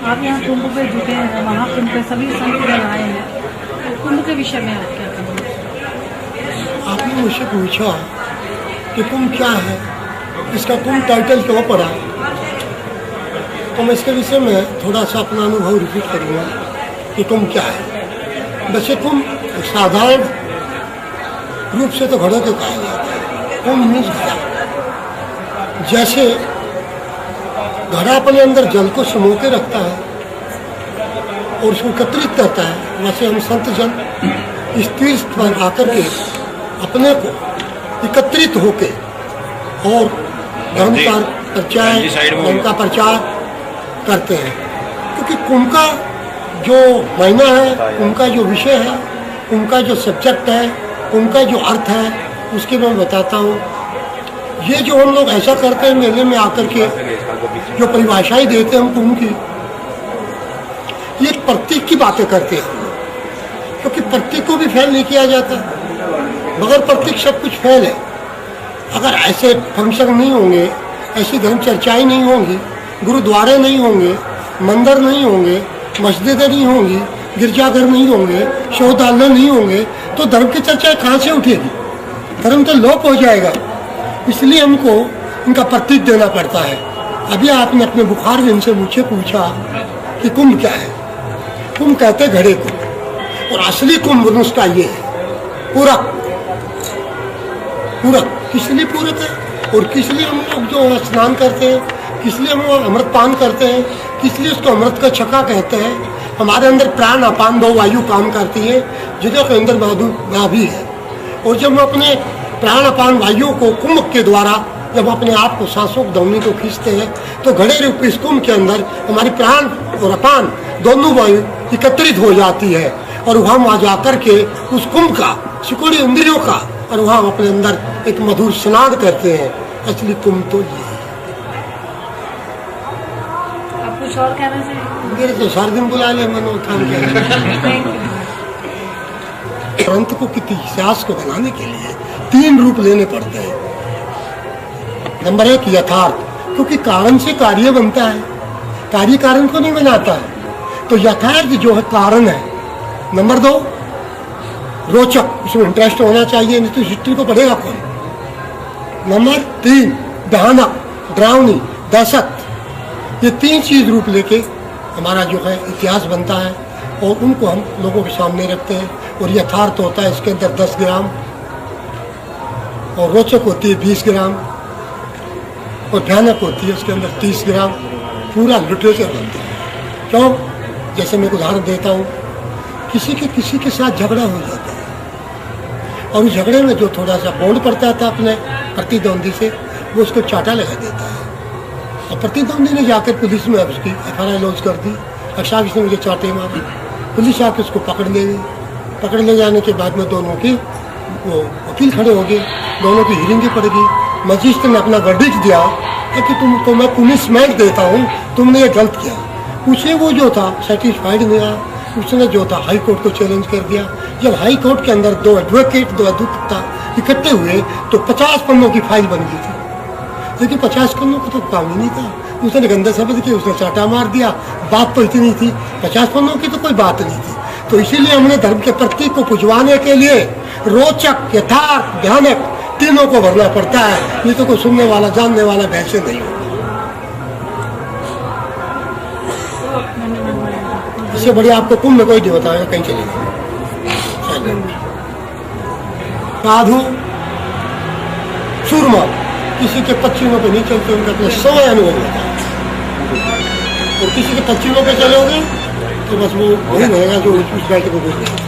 आप यहाँ कुंभ पे जुटे हैं, महाकुंभ पे सभी संतजन आए हैं, तो कुंभ के विषय में आप क्या कहेंगे? आपने मुझसे पूछा कि कुंभ क्या है, इसका कुंभ टाइटल क्यों पड़ा, तो मैं इसके विषय में थोड़ा सा अपना अनुभव रिपीट करूँगा कि कुंभ क्या है। वैसे कुंभ साधारण रूप से तो घड़ों को कहा जाता है। कुंभ मीन्स घड़ा। जैसे घड़ा अपने अंदर जल को समो के रखता है और उसको एकत्रित करता है, वैसे हम संत जन इस तीर्थ पर आकर के अपने को एकत्रित होके और धर्म का प्रचार करते हैं। क्योंकि कुंभ का जो महीना है, कुंभ का जो विषय है, कुंभ का जो सब्जेक्ट है, कुंभ का जो अर्थ है, उसके मैं बताता हूँ। ये जो हम लोग ऐसा करते हैं मेले में आकर के जो परिभाषाएं देते हैं हम कुंभ की, ये प्रतीक की बातें करते हैं, क्योंकि प्रतीक को भी फेल नहीं किया जाता। बगैर प्रतीक सब कुछ फेल है। अगर ऐसे फंक्शन नहीं होंगे, ऐसी धर्म चर्चाएं नहीं होंगी, गुरुद्वारे नहीं होंगे, मंदिर नहीं होंगे, मस्जिदें नहीं होंगी, गिरजाघर नहीं होंगे, शौचालय नहीं होंगे, तो धर्म की चर्चा कहाँ से उठेगी? धर्म तो लोप हो जाएगा। इसलिए हमको इनका प्रतीक देना पड़ता है। अभी आपने अपने बुखार दिन से मुझसे पूछा कि कुंभ क्या है। कुंभ कहते हैं घड़े को, और असली कुंभ उसका ये है पूरक। पूरक किस लिए पूरक है और किस लिए हम लोग जो स्नान करते हैं, किस लिए हम अमृत पान करते हैं, किस लिए उसको अमृत का छक्का कहते हैं। हमारे अंदर प्राण अपान दो वायु काम करती है, जिनके अंदर नाभि है, और जब हम अपने प्राण अपान वायु को कुंभ के द्वारा जब अपने आप को सांसों धमनी को खींचते हैं, तो घड़े रूप इस कुंभ के अंदर हमारी प्राण और अपान दोनों वायु एकत्रित हो जाती है, और वहाँ वहाँ जाकर के उस कुंभ का सिकुड़ी इंद्रियों का, और वहाँ अपने अंदर एक मधुर स्नान करते हैं। असली कुंभ तो ये है। आप कुछ और कहना चाहिए? मेरे तो सारे दिन बुला ले मनो काम ग्रंथ को किसी इतिहास को बनाने के लिए 3 रूप लेने पड़ते हैं। नंबर 1 यथार्थ, क्योंकि कारण से कार्य बनता है, कार्य कारण को नहीं बनाता है, तो यथार्थ जो है कारण है। नंबर 2 रोचक, उसमें इंटरेस्ट होना चाहिए, नहीं तो हिस्ट्री को पढ़ेगा कौन। नंबर 3 भयानक, डरावनी, दहशत। ये 3 चीज रूप लेके हमारा जो है इतिहास बनता है, और उनको हम लोगों के सामने रखते हैं। और यथार्थ होता है इसके अंदर 10 ग्राम, और रोचक होती है 20 ग्राम, और भयानक होती है उसके अंदर 30 ग्राम। पूरा लिटरेचर बनता है। क्यों? जैसे मैं एक उदाहरण देता हूँ, किसी के साथ झगड़ा हो जाता है, और उस झगड़े में जो थोड़ा सा बॉन्ड पड़ता था अपने प्रतिद्वंदी से, वो उसको चाटा लगा देता है, और प्रतिद्वंदी ने जाकर पुलिस में उसकी FIR लॉन्च कर दी। अच्छा इसने मुझे चाटे मारे, पुलिस आकर उसको पकड़ ले गई। पकड़ ले जाने के बाद में दोनों की वो वकील खड़े हो गए, दोनों की हियरिंग पड़ गई। मजिस्ट्रेट ने अपना वर्डिक्ट दिया कि तुमको मैं पुनिशमेंट देता हूँ, तुमने ये गलत किया। उसे वो जो था सेटिस्फाइड नहीं रहा, उसने जो था हाई कोर्ट को चैलेंज कर दिया। जब हाई कोर्ट के अंदर 2 एडवोकेट 2 अधीक्षता इकट्ठे हुए, तो 50 पन्नों की फाइल बन गई थी। लेकिन 50 पन्नों का तो काम ही नहीं था। उसने गंदा शब्द किया, उसने चाटा मार दिया। बात तो इतनी थी, 50 पन्नों की तो कोई बात नहीं थी। तो इसीलिए हमने धर्म के प्रतीक को पुजवाने के लिए रोचक, यथार्थ, भयानक तीनों को भरना पड़ता है, नहीं तो कोई सुनने वाला जानने वाला वैसे नहीं होगा। इससे बढ़िया आपको कुंभ में कोई नहीं बताएगा, कहीं चलेगा। साधु सूरमा किसी के पच्चीनों पे नहीं चलते, उनका अपना समय अनुभव होता है। और किसी के पच्चीनों पे चलोगे तो बस वो वही रहेगा जो उस बैठक को बोल रहे हैं।